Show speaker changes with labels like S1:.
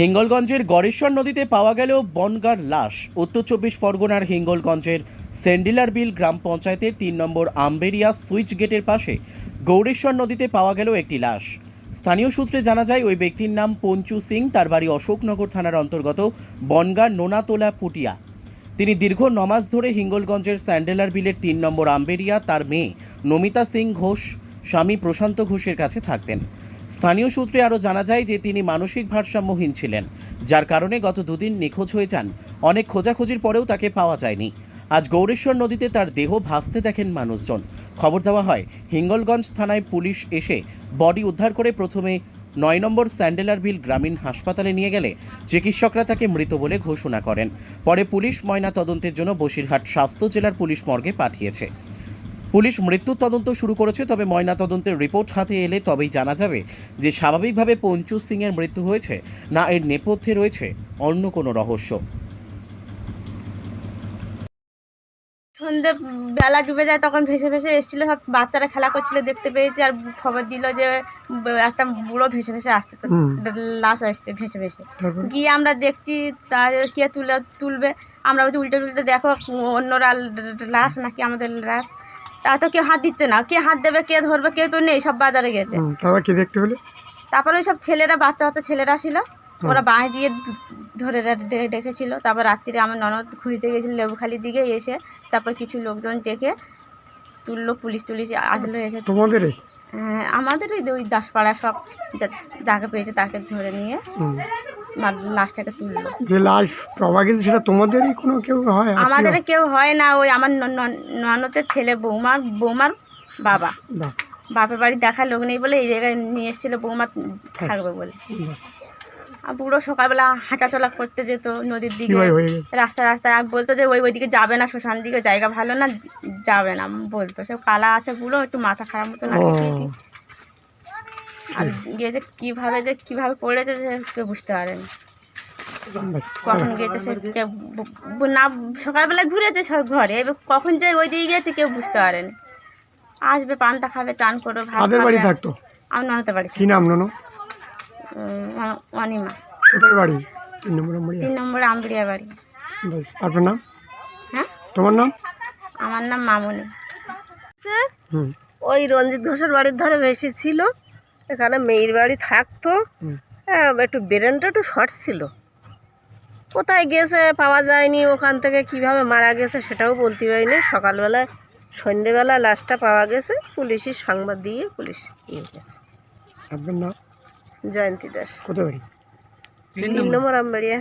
S1: হিঙ্গলগঞ্জের গড়েশ্বর নদীতে পাওয়া গেল বনগাঁর লাশ। উত্তর চব্বিশ পরগনার হিঙ্গলগঞ্জের সেন্ডিলার বিল গ্রাম পঞ্চায়েতের ৩ নম্বর আম্বেরিয়া সুইচ গেটের পাশে গৌরেশ্বর নদীতে পাওয়া গেল একটি লাশ। স্থানীয় সূত্রে জানা যায় ওই ব্যক্তির নাম পঞ্চু সিং, তার বাড়ি অশোকনগর থানার অন্তর্গত বনগাঁ নোনাতোলা পুটিয়া। তিনি দীর্ঘ ৯ মাস ধরে হিঙ্গলগঞ্জের স্যান্ডেলার বিলের ৩ নম্বর আম্বেরিয়া তার মেয়ে নমিতা সিং ঘোষ স্বামী প্রশান্ত ঘোষের কাছে থাকতেন। স্থানীয় সূত্রে আরও জানা যায় যে তিনি মানসিক ভারসাম্যহীন ছিলেন, যার কারণে গত দুদিন নিখোঁজ হয়ে যান। অনেক খোঁজাখুঁজির পরেও তাকে পাওয়া যায়নি। আজ গৌরেশ্বর নদীতে তার দেহ ভাসতে দেখেন মানুষজন। খবর দেওয়া হয়, হিঙ্গলগঞ্জ থানায় পুলিশ এসে বডি উদ্ধার করে প্রথমে ৯ নম্বর স্যান্ডেলার বিল গ্রামীণ হাসপাতালে নিয়ে গেলে চিকিৎসকরা তাকে মৃত বলে ঘোষণা করেন। পরে পুলিশ ময়না তদন্তের জন্য বসিরহাট স্বাস্থ্য জেলার পুলিশ মর্গে পাঠিয়েছে। পুলিশ মৃত্যুর তদন্ত শুরু করেছে, তবে ময়না তদন্তের রিপোর্ট হাতে এলে তবেই জানা যাবে যে স্বাভাবিকভাবে পঞ্চু সিংয়ের মৃত্যু হয়েছে না এর নেপথ্যে রয়েছে অন্য কোনো রহস্য।
S2: সন্ধ্যে বেলা ডুবে যায়, তখন ভেসে ভেসে এসেছিল, সব বাচ্চারা খেলা করছিল, দেখতে পেয়েছি। আর খবর দিল যে একটা বুড়ো ভেসে ভেসে আসছে, তো লাশ আসছে ভেসে ভেসে। গিয়ে আমরা দেখছি, তার কে তুলবে, আমরা বলছি উল্টে উল্টে দেখো অন্যরা লাশ নাকি আমাদের লাশ। তা তো কেউ হাত দিচ্ছে না, কে হাত দেবে, কে ধরবে, কেউ তো নেই, সব বাজারে গেছে। তারপরে ওই সব ছেলেরা, বাচ্চা বাচ্চা ছেলেরা ছিল, ওরা বাঁশ দিয়ে ধরে রেখেছিল। তারপর রাত্রিরে আমার ননদ ঘুরতে গেছিল লেবুখালির দিকে, এসে তারপর কিছু লোকজন ডেকে তুললো, পুলিশ আসলো এসে।
S3: তোমাদের
S2: আমাদের ওই দাসপাড়া সব যাকে পেয়েছে তাকে ধরে নিয়ে লাশটাকে তুললো।
S3: যে লাশ পাওয়া গেছে সেটা তোমাদেরই কোনো কেউ হয়?
S2: আমাদের কেউ হয় না, ওই আমার ননদের ছেলে বৌমার বাপের বাড়ি দেখার লোক নেই বলে এই জায়গায় নিয়ে এসেছিল, বৌমা থাকবে বলে। আর বুড়ো সকালবেলা হাঁটাচলা করতে যেত নদীর দিকে, রাস্তায় বলতো যে ওইদিকে যাবে না, শ্মশান দিকে জায়গা ভালো না, যাবে না বলতো। সব কালা আছে বুড়ো, একটু মাথা খারাপ মতন আছে। আর গিয়েছে কিভাবে পড়েছে সে কেউ বুঝতে পারেনি, কখন গিয়েছে সে না, সকালবেলায় ঘুরেছে সব ঘরে, এবার কখন যে ওই দিকে গিয়েছে কেউ বুঝতে পারেনি। আসবে, পান্তা খাবে, চান করবে, ভাত খাবে।
S3: থাকতো
S2: আমার ননদের বাড়ি।
S3: কি নাম ননো?
S2: অনিমা।
S3: কোথায় বাড়ি?
S2: ৩ নম্বর আম্বেরিয়া বাড়ি।
S3: আপনার নাম?
S2: হ্যাঁ,
S3: তোমার নাম?
S2: আমার নাম মামুনি।
S4: ওই রঞ্জিত ঘোষের বাড়ির ধারে বেশি ছিল, এখানে মেয়ের বাড়ি থাকতো। একটু ব্রেনটা একটু শর্ট ছিল, কোথায় গেছে পাওয়া যায়নি। ওখান থেকে কিভাবে মারা গেছে সেটাও বলতে পারিনি। সকালবেলায় সন্ধ্যেবেলা লাশটা পাওয়া গেছে, পুলিশের সংবাদ দিয়ে পুলিশ গেছে।
S3: আপনার নাম?
S4: জয়ন্তী দাস।
S3: কোথায় বাড়ি?
S4: ৩ নম্বর আম্বেরিয়া।